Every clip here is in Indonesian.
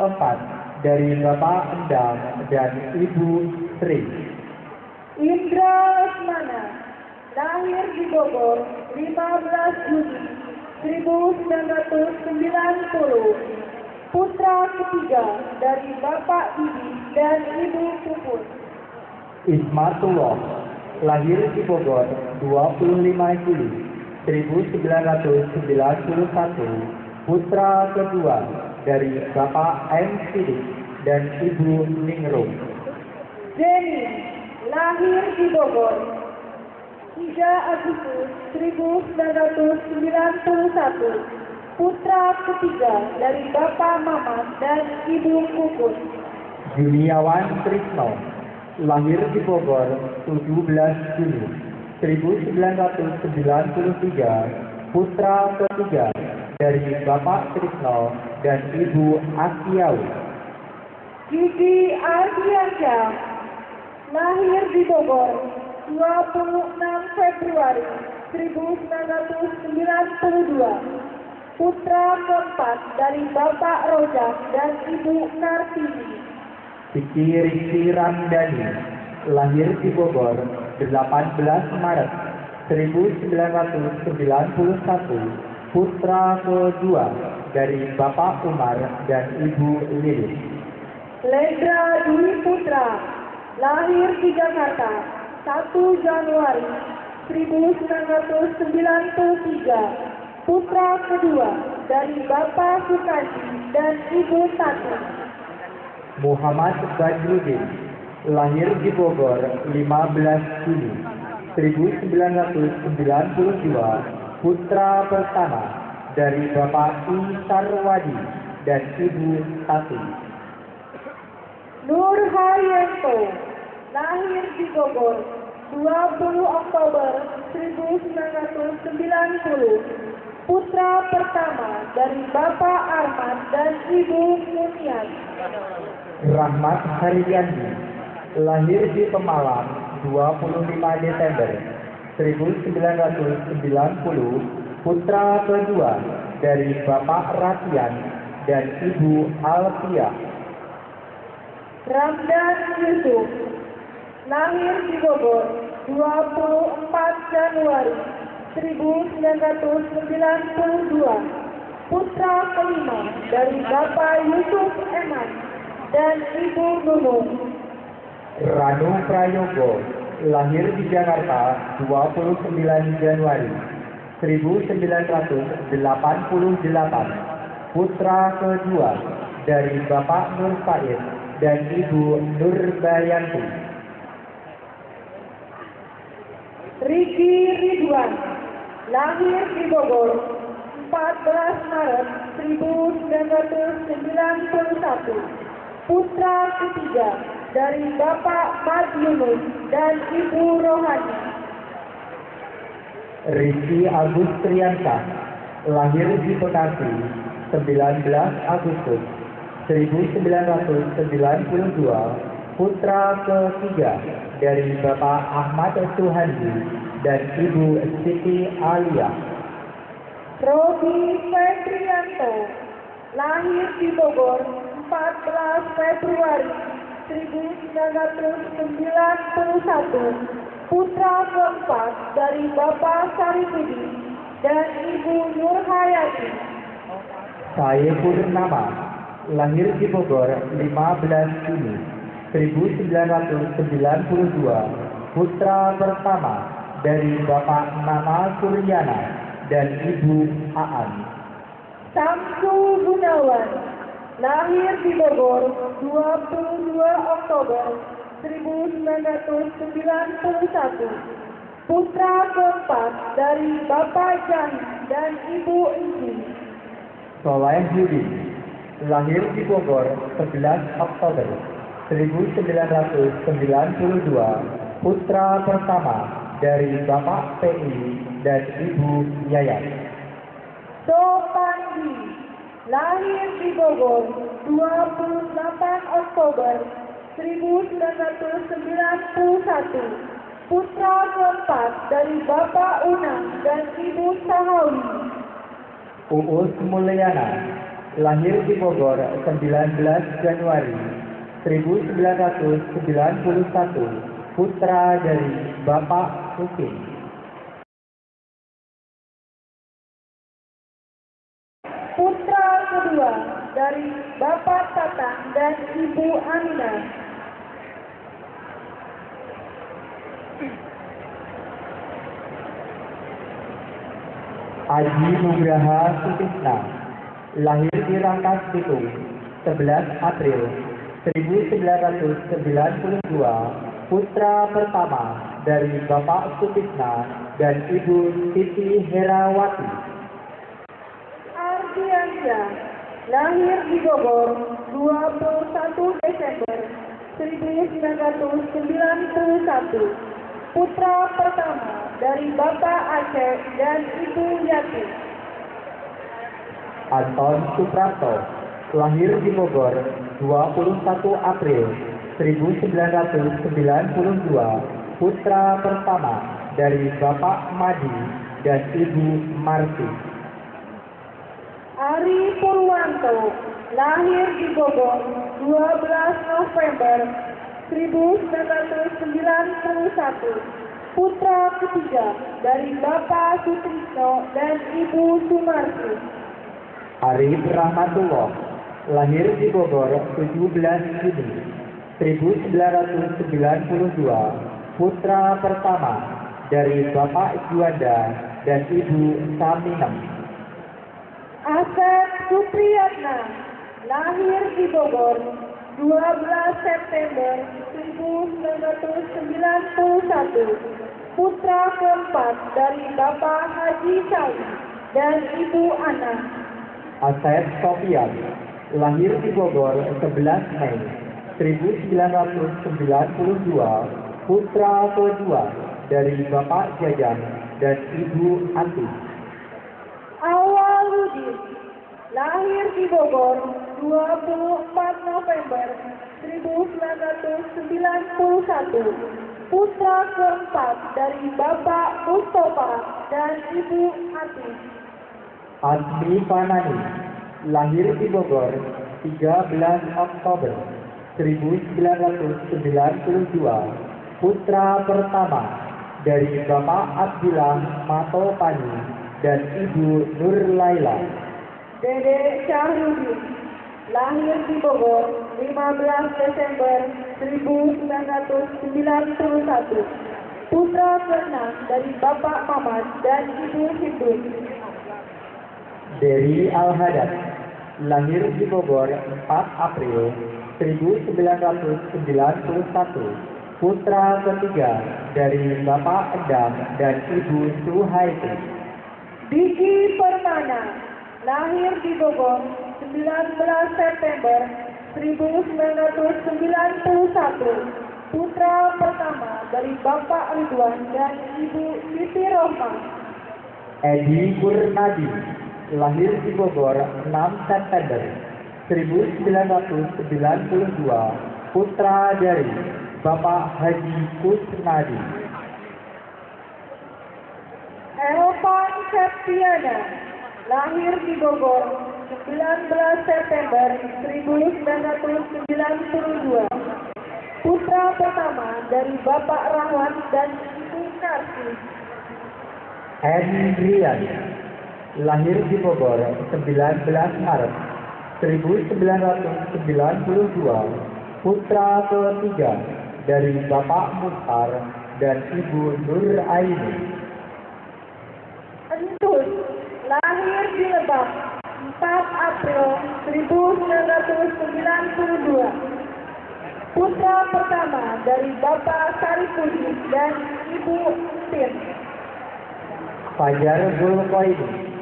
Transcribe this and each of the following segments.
keempat dari Bapak Endang dan Ibu Sri. Indra Lesmana, lahir di Bogor 15 Juni 1990, putra ketiga dari Bapak Didi dan Ibu Puput. Ismatullah, lahir di Bogor 25 Juli 1991, putra kedua dari Bapak M. Sidik dan Ibu Ningrum. Jenny, lahir di Bogor 3 Agustus 1991, putra ketiga dari Bapak Mamat dan Ibu Puput. Juniawan Trisno, lahir di Bogor 17 Juni 1993, putra ketiga dari Bapak Trisno dan Ibu Asiau. Gigi Ardiansyah, lahir di Bogor 26 Februari 1992, putra keempat dari Bapak Rojak dan Ibu Kartini. Siti Rizky Ramdhani, lahir di Bogor 18 Maret 1991, putra kedua dari Bapak Umar dan Ibu Lilis. Lendra Dwi Putra, lahir di Jakarta 1 Januari 1993, putra kedua dari Bapak Sukaji dan Ibu Tati. Muhammad Badrudin, lahir di Bogor 15 Juni 1992, putra pertama dari Bapak I. Sarwadi dan Ibu Tati. Nur Haryanto, lahir di Bogor 20 Oktober 1990, putra pertama dari Bapak Ahmad dan Ibu Munian. Rahmat Haryandi, lahir di Pemalang 25 Desember 1990, putra kedua dari Bapak Ratian dan Ibu Alfia. Ramdan Yusuf, lahir di Bogor 24 Januari 1992, putra kelima dari Bapak Yusuf Eman dan Ibu Nunung. Ranu Prayogo, lahir di Jakarta 29 Januari 1988, putra kedua dari Bapak Nur Said dan Ibu Nurbayanti. Riki Ridwan, lahir di Bogor 14 Maret 1991, putra ketiga dari Bapak Mat Yunus dan Ibu Rohani. Rizky Agustriansa, lahir di Bekasi 19 Agustus 1992, putra ketiga dari Bapak Ahmad Suhandi dan Ibu Siti Alia. Robi Febrianto, lahir di Bogor 14 Februari 1991, putra keempat dari Bapak Saripudi dan Ibu Nurhayati. Saya Purnama, lahir di Bogor 15 Juni 1992, putra pertama dari Bapak Nana Suryana dan Ibu Aan. Samsu Gunawan, lahir di Bogor 22 Oktober 1991, putra keempat dari Bapak Jani dan Ibu Inci. Solehudin, lahir di Bogor 11 Oktober 1992, putra pertama dari Bapak PI dan Ibu Yayat. Sopandi, lahir di Bogor 28 Oktober 1991, putra keempat dari Bapak Unang dan Ibu Sahawi. Uus Mulyana, lahir di Bogor 19 Januari 1991, putra dari Bapak Husin. Putra kedua dari Bapak Tatang dan Ibu Aminah. Aji Nugraha Sutisna, lahir di Rangkas Bitung 11 April 1992, putra pertama dari Bapak Sutisna dan Ibu Siti Herawati. Ardiansyah, lahir di Bogor 21 Desember 1991, putra pertama dari Bapak Aceh dan Ibu Yati. Anton Suprapto, lahir di Bogor 21 April 1992, putra pertama dari Bapak Madi dan Ibu Marti. Ari Purwanto, lahir di Bogor 12 November 1991, putra ketiga dari Bapak Sutrisno dan Ibu Sumarti. Arif Rahmatullah, lahir di Bogor 17 Juni 1992, putra pertama dari Bapak Juanda dan Ibu Saminam. Asep Supriyatna, lahir di Bogor 12 September 1991, putra keempat dari Bapak Haji Sawi dan Ibu Ana. Asep Sofian, lahir di Bogor 11 Mei 1992, putra kedua dari Bapak Jajan dan Ibu Anti. Awaludin, lahir di Bogor 24 November 1991, putra keempat dari Bapak Mustafa dan Ibu Ati. Asmi Fanani, lahir di Bogor 13 Oktober 1992, putra pertama dari Bapak Abdillah Matopani dan Ibu Nur Laila. Dede Syahrudin, lahir di Bogor 15 Desember 1991, putra keenam dari Bapak Mamat dan Ibu Hidun. Dery Al-Hadad, lahir di Bogor 4 April 1991, putra ketiga dari Bapak Endam dan Ibu Suhaiti. Diki Permana, lahir di Bogor 19 September 1991, putra pertama dari Bapak Ridwan dan Ibu Siti Rohmah. Edi Purnadi, lahir di Bogor 6 September 1992, putra dari Bapak Haji Kusnadi. Eropan Septiana, lahir di Bogor 19 September 1992, putra pertama dari Bapak Rahwan dan Ibu Narsi. Hendrian, lahir di Bogor 19 Maret 1992, putra ketiga dari Bapak Mukhtar dan Ibu Nur Aini. Entut, lahir di Lebak 4 April 1992, putra pertama dari Bapak Saripudin dan Ibu Tin. Fajar Zulkoini,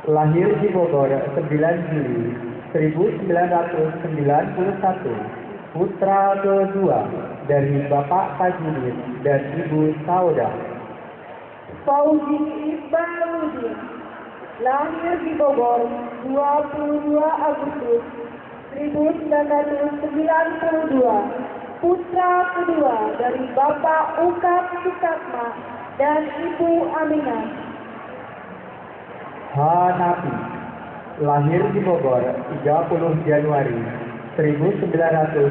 lahir di Bogor 9 Juli 1991, putra kedua dari Bapak Tajudin dan Ibu Sauda. Fauzi Iqbaluddin, lahir di Bogor 22 Agustus 1992, putra kedua dari Bapak Ukap Sukatma dan Ibu Aminah. Hanafi, lahir di Bogor 30 Januari 1990,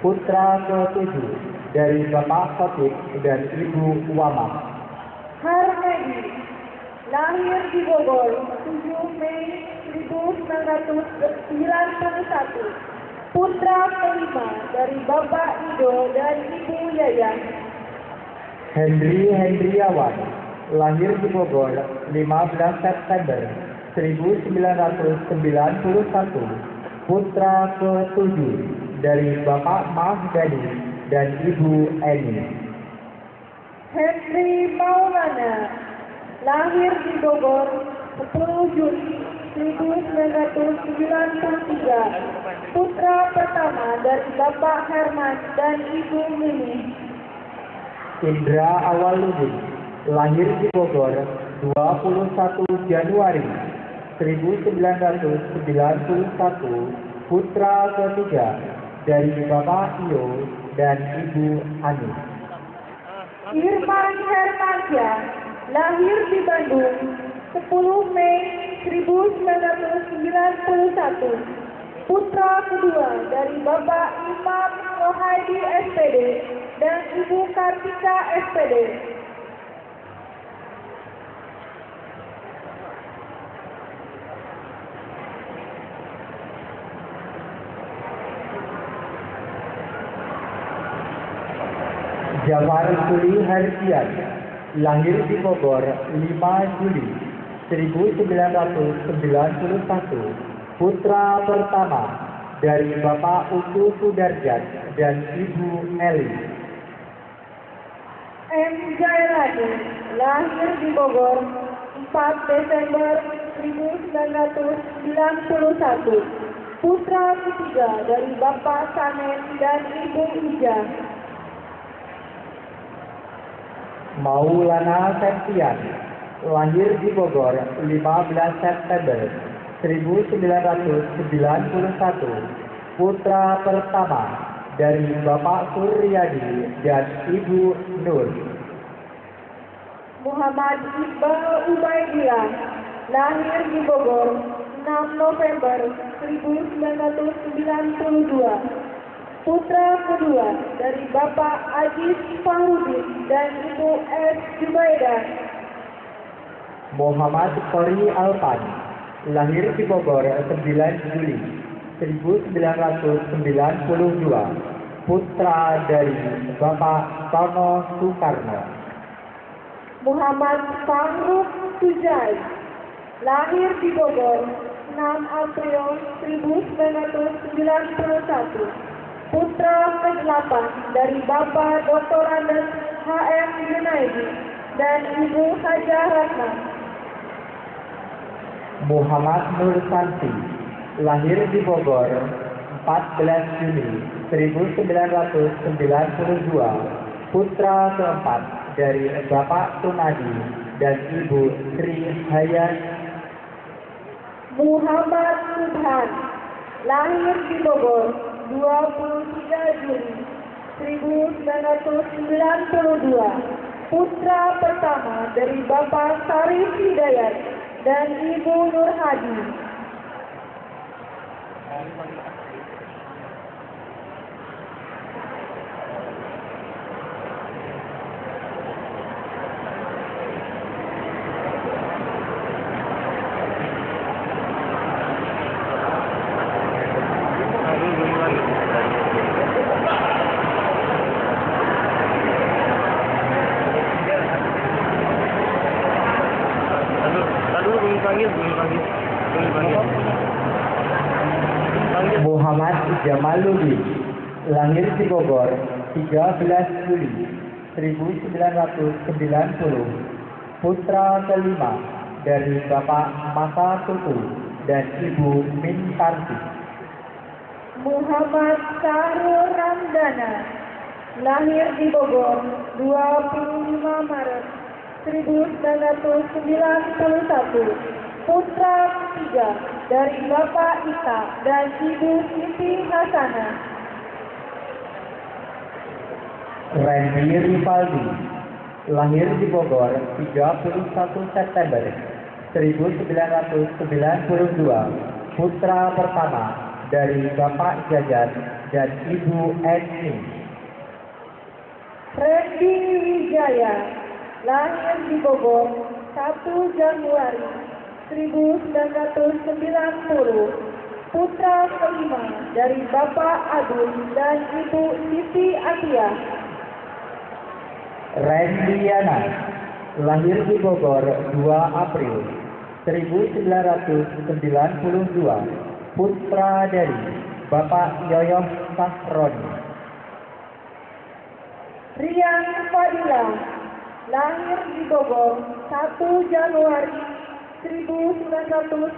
putra ke-7 dari Bapak Khotib dan Ibu Wamah. Harmedi, lahir di Bogor 7 Mei 1991, putra kelima dari Bapak Ido dan Ibu Yayah. Henry Hendriawan, lahir di Bogor 15 September 1991, putra ke-7 dari Bapak Mahgani dan Ibu Eni. Henry Maulana, lahir di Bogor 10 Juni 1993, putra pertama dari Bapak Herman dan Ibu Mimi. Indra Awaludin, lahir di Bogor 21 Januari 1991, putra ketiga dari Bapak Iyo dan Ibu Ani. Irman Hermansyah, lahir di Bandung 10 Mei 1991, putra kedua dari Bapak Imam Rohaidi SPD dan Ibu Kartika SPD. Jafar Suli Harsian, lahir di Bogor 5 Juli 1991, putra pertama dari Bapak Utu Sudarjat dan Ibu Eli. M. Jailani, lahir di Bogor 4 Desember 1991, putra ketiga dari Bapak Sanen dan Ibu Ija. Maulana Septian, lahir di Bogor 15 September 1991, putra pertama dari Bapak Suryadi dan Ibu Nur. Muhammad Iqbal Ubaidillah, lahir di Bogor 6 November 1992, putra kedua dari Bapak Aziz Fahrudin dan Ibu S. Jubaidah. Muhammad Qori Alpan, lahir di Bogor 9 Juli 1992, putra dari Bapak Tono Soekarno. Muhammad Faruk Sujai, lahir di Bogor 6 April 1991, putra ke-8 dari Bapak Dr. Andes H.M. Junaidi dan Ibu Hajah Ratna. Muhammad Nur Santi, lahir di Bogor 14 Juni 1992, putra keempat dari Bapak Tunadi dan Ibu Sri Hayat. Muhammad Subhan, lahir di Bogor 23 Juni 1992, putra pertama dari Bapak Sarif Hidayat dan Ibu Nur Hadi. Muhammad Jamaluddin, lahir di Bogor 13 Juli 1990, putra kelima dari Bapak Mata Tutu dan Ibu Mintarti. Muhammad Sahrul Ramdana, lahir di Bogor 25 Maret 1991, putra ketiga dari Bapak Ita dan Ibu Siti Hasanah. Randy Rivaldi, lahir di Bogor 31 September 1992, putra pertama dari Bapak Jajan dan Ibu Eni. Randy Wijaya, lahir di Bogor 1 Januari 1990, putra kelima dari Bapak Agus dan Ibu Siti Atia. Rendiana, lahir di Bogor 2 April 1992, putra dari Bapak Yoyoh Sahroni. Rian Fadila, lahir di Bogor 1 Januari 1992,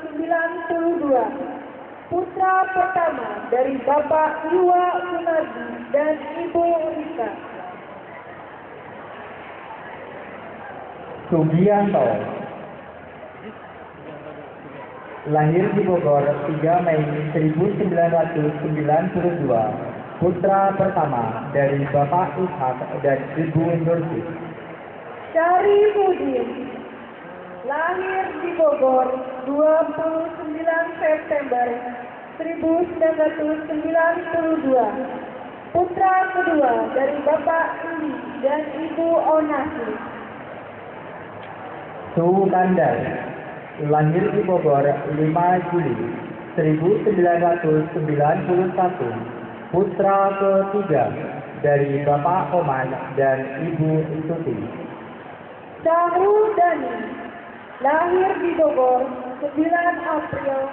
putra pertama dari Bapak Iwa Sunardi dan Ibu Rika. Sugianto, lahir di Bogor 3 Mei 1992, putra pertama dari Bapak Ishak dan Ibu Nursi. Syarifudin, lahir di Bogor 29 September 1992, putra kedua dari Bapak Indi dan Ibu Onasi. Sukandar, lahir di Bogor 5 Juli 1991, putra ketiga dari Bapak Oman dan Ibu Suti. Syahrul Dani, lahir di Bogor 9 April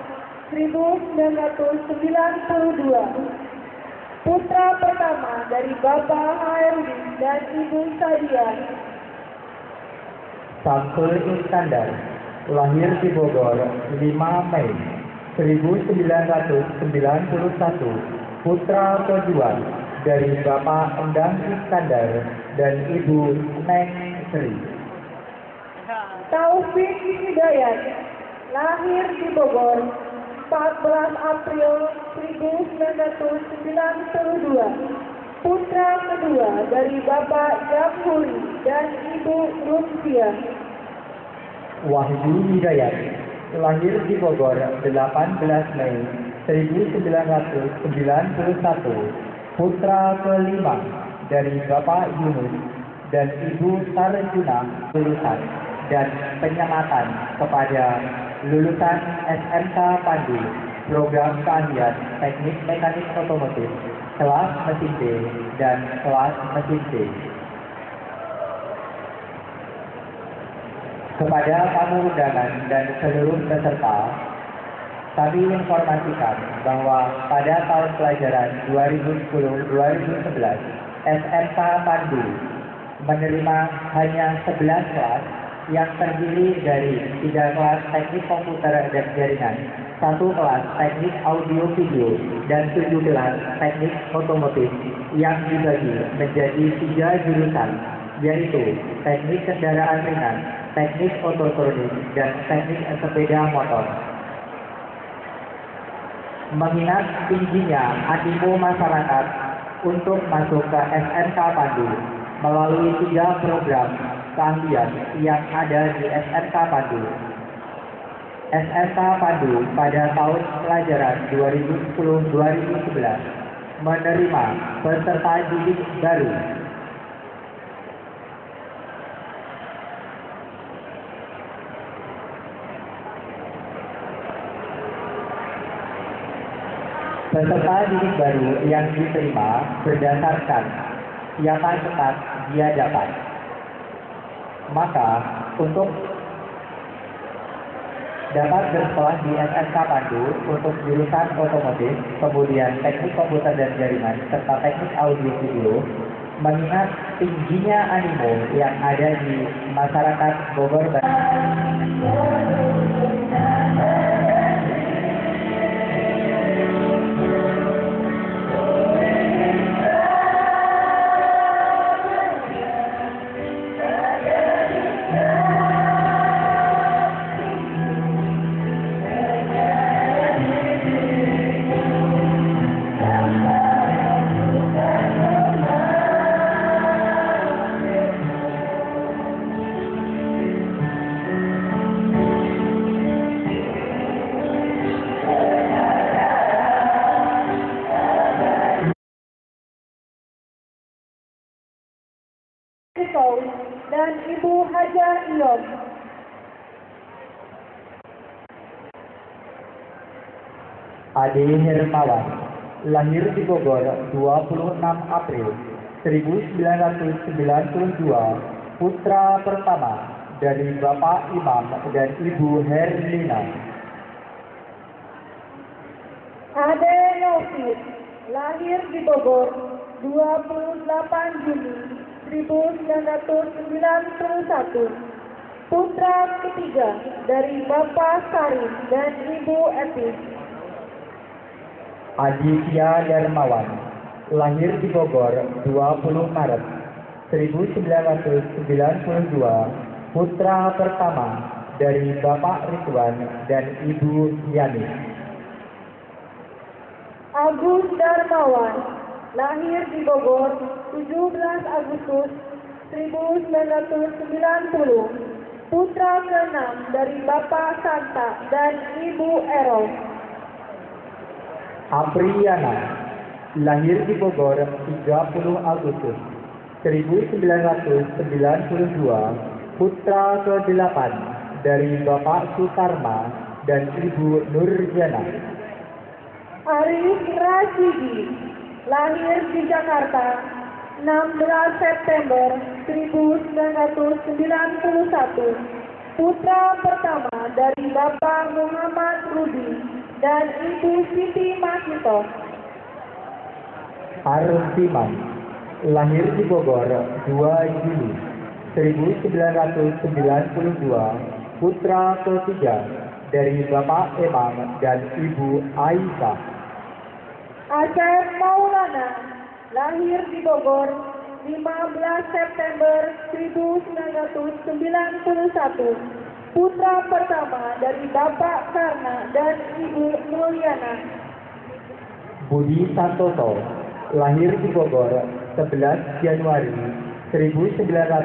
1992, putra pertama dari Bapak Hairudin dan Ibu Sadia. Samsul Iskandar, lahir di Bogor 5 Mei 1991, putra kedua dari Bapak Endang Iskandar dan Ibu Neng Sri. Taufik Hidayat, lahir di Bogor 14 April 1992, putra kedua dari Bapak Jamhuri dan Ibu Rusia. Wahyu Hidayat, lahir di Bogor 18 Mei 1991, putra kelima dari Bapak Yunus dan Ibu Sarjuna lulusan dan penyematan kepada lulusan SMK Pandu Program Keahlian Teknik Mekanik Otomotif kelas mesin B dan kelas mesin C. Kepada tamu undangan dan seluruh peserta, kami informasikan bahwa pada tahun pelajaran 2010-2011, SMK Pandu menerima hanya 11 kelas yang terdiri dari 3 kelas teknik komputer dan jaringan, 1 kelas teknik audio video, dan 7 kelas teknik otomotif yang dibagi menjadi 3 jurusan, yaitu teknik kendaraan ringan, teknik ototronik, dan teknik sepeda motor. Mengingat tingginya animo masyarakat untuk masuk ke SMK Pandu melalui 3 program keahlian yang ada di SMK Pandu. SMK Pandu pada tahun pelajaran 2010-2011 menerima peserta didik baru. Peserta didik baru yang diterima berdasarkan siapa cepat dia dapat. Maka untuk dapat bersekolah di SMK Pandu untuk jurusan otomotif, kemudian teknik komputer dan jaringan, serta teknik audio video, mengingat tingginya animo yang ada di masyarakat Bogor Faus dan Ibu Haja Iom. Ade Hermawan, lahir di Bogor 26 April 1992, putra pertama dari Bapak Imam dan Ibu Herlina. Ade Novit, lahir di Bogor 28 Juni 1991, putra ketiga dari Bapak Sarif dan Ibu Etis. Aditya Darmawan, lahir di Bogor 20 Maret 1992, putra pertama dari Bapak Ridwan dan Ibu Yani. Agus Darmawan, lahir di Bogor 17 Agustus 1990, putra keenam dari Bapak Santa dan Ibu Eros. Apriana, lahir di Bogor 30 Agustus 1992, putra ke-8 dari Bapak Sutarma dan Ibu Nurjana. Arif Rashidi, lahir di Jakarta 16 September 1991, putra pertama dari Bapak Muhammad Rudi dan Ibu Siti Makito. Arsiman, lahir di Bogor 2 Juli 1992, putra ketiga dari Bapak Imam dan Ibu Aisyah. Asep Maulana, lahir di Bogor 15 September 1991, putra pertama dari Bapak Karna dan Ibu Mulyana. Budi Santoso, lahir di Bogor 11 Januari 1991,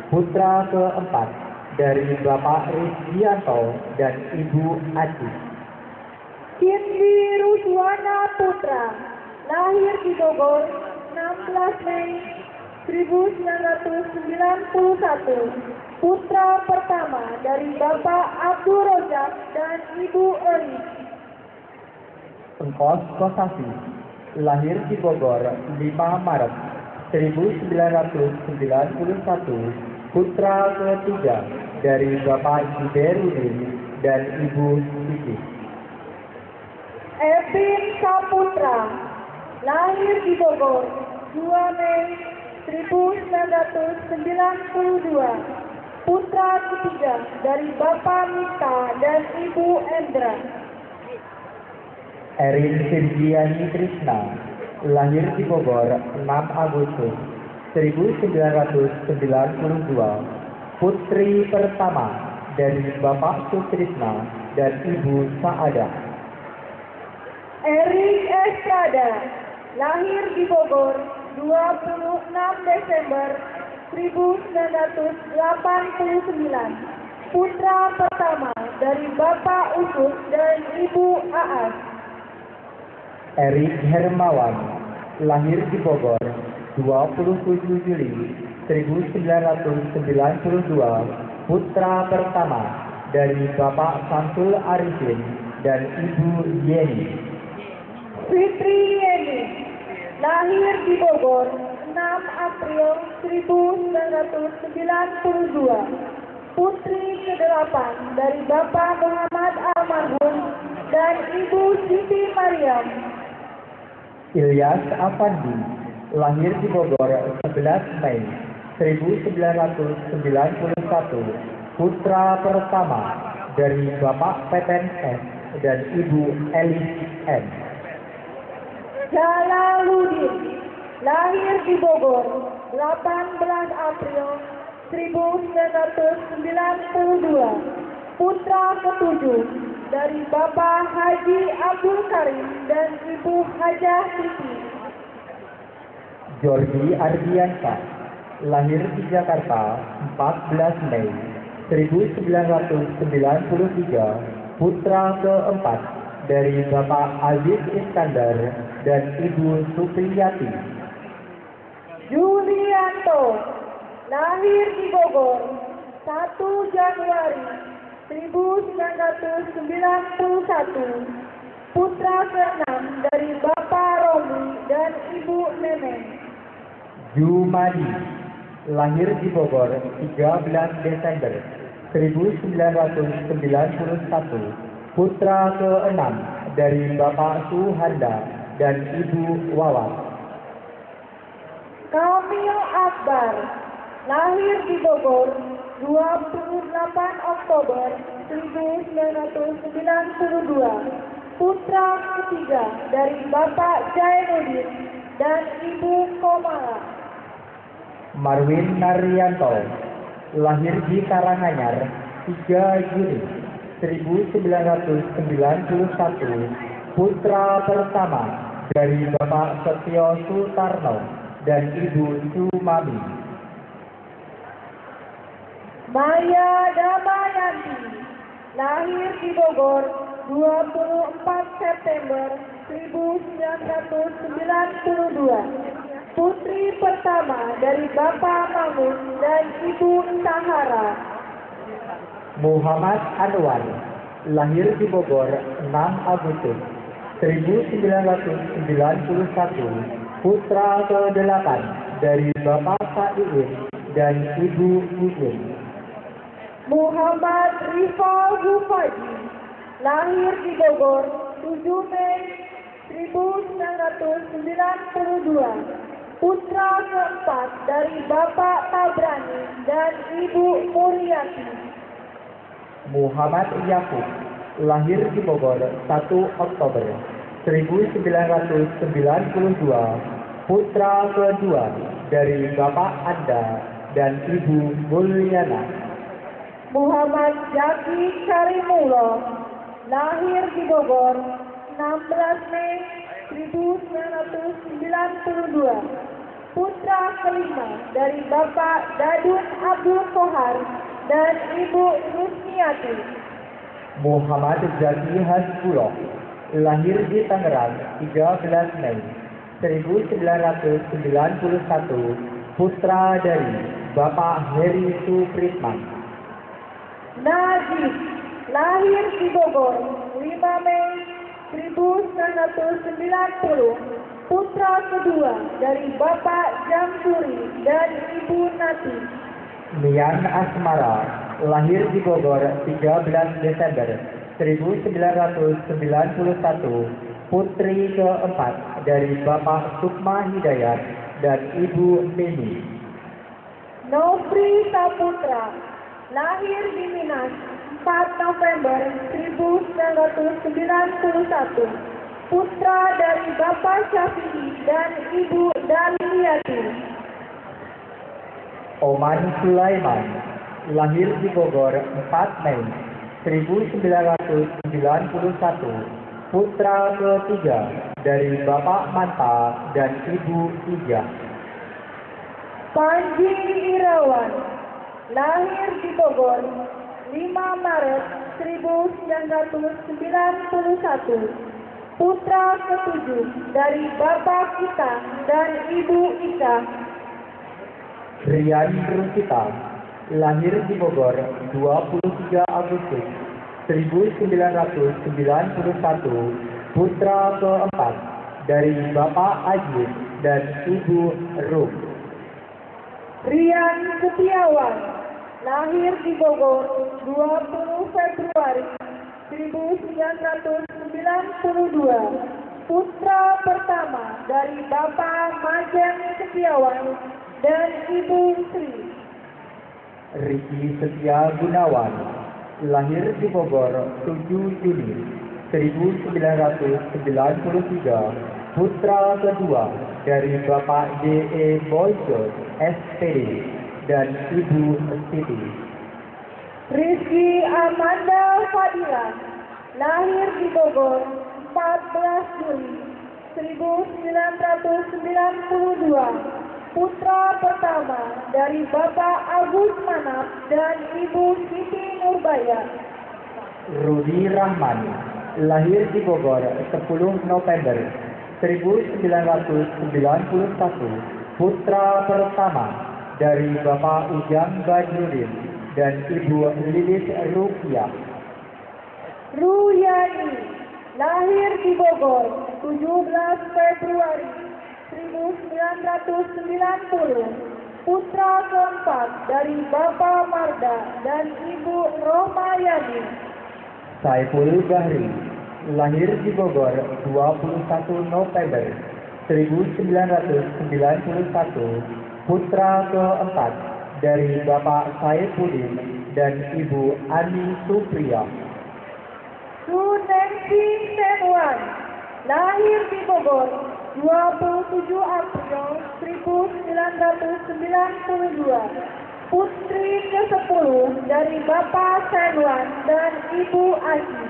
putra keempat dari Bapak Rizdianto dan Ibu Aci. Cindy Ruswana Putra, lahir di Bogor 16 Mei 1991, putra pertama dari Bapak Abdul Rojak dan Ibu Elis. Engkos Kosasi, lahir di Bogor 5 Maret 1991, putra ketiga dari Bapak Jiberudin dan Ibu Siti. Evin Saputra, lahir di Bogor 2 Mei 1992, putra ketiga dari Bapak Mita dan Ibu Endra. Erin Firdiani Krishna, lahir di Bogor 6 Agustus 1992, putri pertama dari Bapak Sutrisna dan Ibu Saadah. Erik Estrada, lahir di Bogor 26 Desember 1989, putra pertama dari Bapak Usus dan Ibu Aas. Erik Hermawan, lahir di Bogor 27 Juli 1992, putra pertama dari Bapak Samsul Arifin dan Ibu Yeni. Fitri Yeni, lahir di Bogor 6 April 1992, putri ke-8 dari Bapak Muhammad Almarhum dan Ibu Siti Mariam. Ilyas Afandi, lahir di Bogor 11 Mei 1991, putra pertama dari Bapak Peten S dan Ibu Elis M. Jalaluddin, lahir di Bogor 18 April 1992, putra ke-7 dari Bapak Haji Abdul Karim dan Ibu Hajah Siti. Jordi Ardiansa, lahir di Jakarta 14 Mei 1993, putra keempat dari Bapak Aziz Iskandar dan Ibu Supriyati. Julianto, lahir di Bogor, 1 Januari 1991, putra ke-6 dari Bapak Romi dan Ibu Neneng. Jumadi, lahir di Bogor 13 Desember 1991, putra ke-6 dari Bapak Suhanda dan Ibu Wawan. Kamil Akbar, lahir di Bogor 28 Oktober 1992, putra ketiga dari Bapak Jainuddin dan Ibu Komala. Marwin Naryanto, lahir di Karanganyar 3 Juni 1991, putra pertama dari Bapak Setio Sutarno dan Ibu Sumami. Maya Damayanti, lahir di Bogor 24 September 1992, putri pertama dari Bapak Mamun dan Ibu Sahara. Muhammad Anwar, lahir di Bogor 6 Agustus 1991, putra ke-8 dari Bapak Saiin dan Ibu Iin. Muhammad Rifal Hufaji, lahir di Bogor 7 Mei 1992, putra keempat dari Bapak Tabrani dan Ibu Muryati. Muhammad Yakub, lahir di Bogor 1 Oktober 1992, putra kedua dari Bapak Anda dan Ibu Mulyana. Muhammad Jaki Karimullah, lahir di Bogor 16 Mei 1992, putra kelima dari Bapak Dadun Abdul Kohar dan Ibu Rusniati. Muhammad Zaki Hasbullah, lahir di Tangerang 13 Mei 1991, putra dari Bapak Heri Supritman. Najib, lahir di Bogor 5 Mei 1990, putra kedua dari Bapak Jamsuri dan Ibu Nati. Mian Asmara, lahir di Bogor 13 Desember 1991, putri keempat dari Bapak Sukma Hidayat dan Ibu Mimi. Nofri Saputra, lahir di Minas 4 November 1991, putra dari Bapak Syafi'i dan Ibu Daliyati. Oman Sulaiman, lahir di Bogor 4 Mei 1991, putra ketiga dari Bapak Manta dan Ibu Ija. Panji Irawan, lahir di Bogor 5 Maret 1991, putra ketujuh dari Bapak Kita dan Ibu Ika. Rian Rusita, lahir di Bogor 23 Agustus 1991, putra keempat dari Bapak Ajib dan Ibu Rum. Rian Setiawan, lahir di Bogor 20 Februari 1992, putra pertama dari Bapak Majen Setiawan dan Ibu Sri. Riki Setia Gunawan, lahir di Bogor 7 Juni 1993, putra kedua dari Bapak D.E. Boyko, SPD, dan Ibu Siti. Rizky Amanda Fadila, lahir di Bogor 14 Juli 1992, putra pertama dari Bapak Agus Manap dan Ibu Siti Nurbaya. Rudi Rahman, lahir di Bogor 10 November 1991, putra pertama dari Bapak Ujang Badrudin dan Ibu Lilis Rupiah. Ruyani, lahir di Bogor, 17 Februari 1990, putra keempat dari Bapak Marda dan Ibu Romayani. Saiful Bahri, lahir di Bogor 21 November 1991, putra keempat dari Bapak Saifuddin dan Ibu Ani Supriya. Sunengsi Senwan, lahir di Bogor 27 April 1992, putri ke-10 dari Bapak Senwan dan Ibu Aji.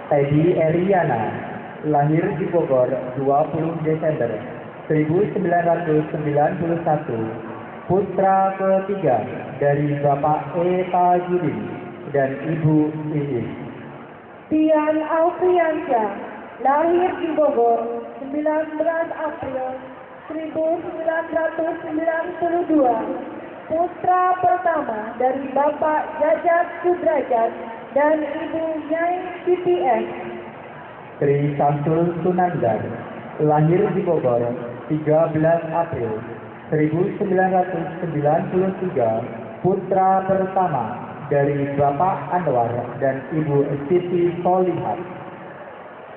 Teddy Eliana, lahir di Bogor 20 Desember 1991, putra ketiga dari Bapak Eta Judin dan Ibu Isis. Tian Alfiansyah, lahir di Bogor 19 April 1992, putra pertama dari Bapak Jajat Sudrajat dan Ibu Nyai CPS. Tri Samsul Sunandar, lahir di Bogor 13 April 1993, putra pertama dari Bapak Anwar dan Ibu Siti Solihat.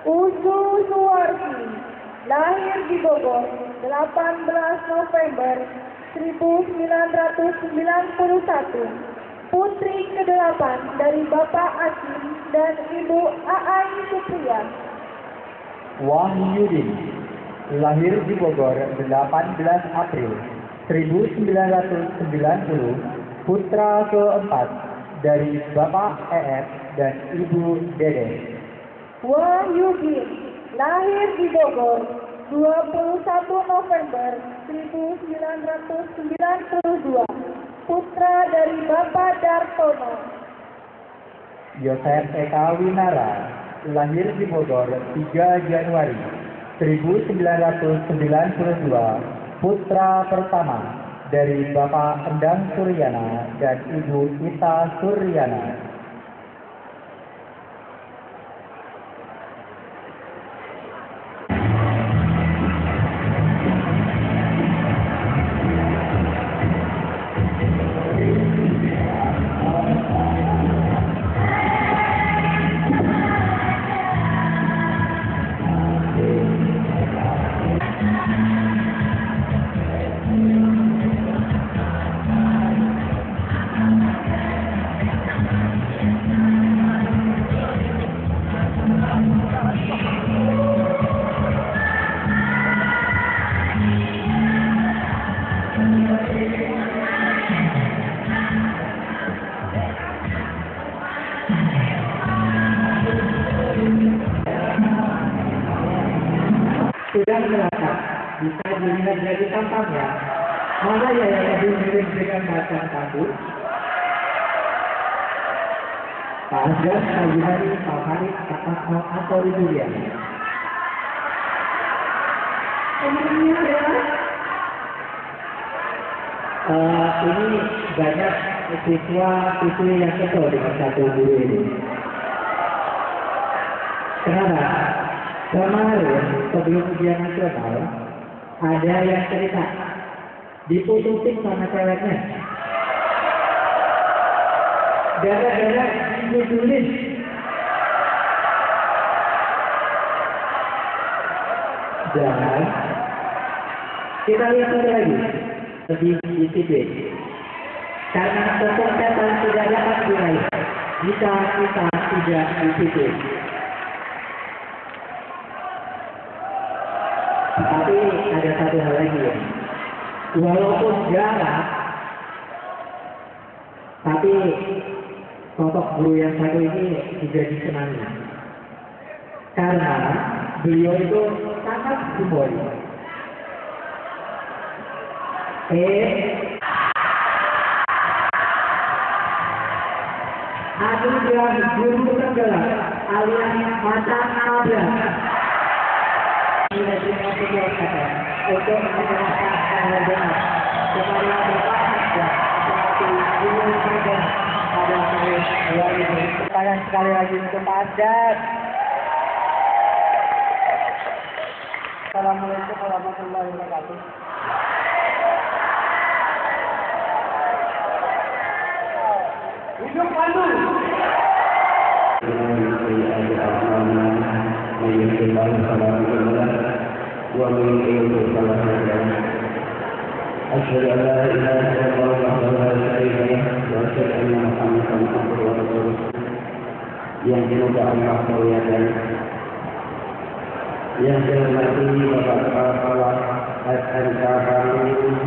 Usu Suwardi, lahir di Bogor 18 November 1991, putri ke-8 dari Bapak Asim dan Ibu Aai Supriya. Wahyudin, lahir di Bogor 18 April 1990, putra keempat dari Bapak EF dan Ibu Dede. Wahyudin, lahir di Bogor 21 November 1992, putra dari Bapak Dartono. Yosef Eka Winara, lahir di Bogor 3 Januari 1992, putra pertama dari Bapak Endang Suryana dan Ibu Ita Suryana. Sudah melacak, bisa dilihat dari tampangnya. Mana ya yang lebih mirip dengan macan kabut? Pak Asgar, Pak Yunari, Pak Farid, Pak Asmal, atau Ibu Lian? Pemenangnya adalah Ini banyak siswa-siswi yang kesel dengan satu guru ini. Kenapa? Kemarin sebelum ujian nasional ada yang cerita diputusin sama ceweknya gara-gara dijudulin. Dan kita lihat satu lagi lebih disiplin karena kesuksesan tidak dapat diraih jika kita tidak disiplin. Tapi ada satu hal lagi ya, walaupun jarang, tapi sosok guru yang satu ini juga disenangi karena beliau itu sangat humoris. Anugerah guru tenggelam alias macan nabrak. Terima kasih untuk menjelaskan dengan benar kepada Bapak Asda seperti Ibu Presiden pada tahun 2000. Tangan sekali lagi untuk Pak Asda. Assalamualaikum warahmatullahi wabarakatuh. Hidup Bandung. أشهد أن لا إله إلا الله وحده لا شريك له وأشهد أن محمدا عبده ورسوله yang dimuliakan Allah sekalian, yang dihormati Bapak Kepala SMK Bandung,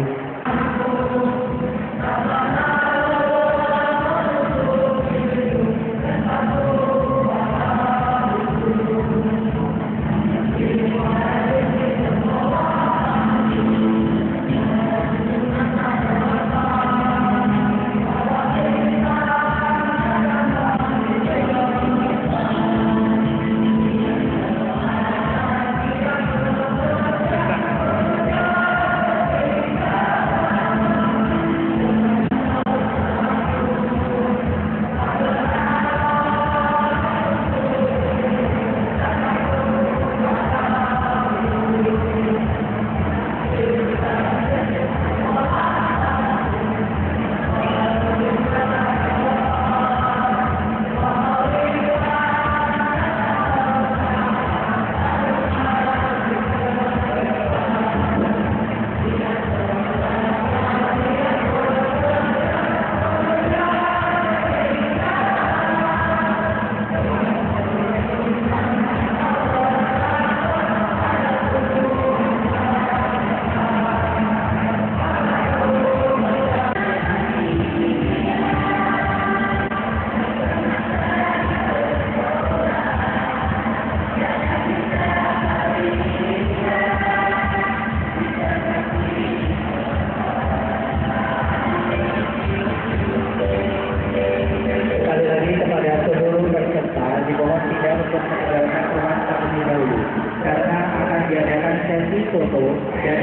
Karena akan diadakan sesi foto dan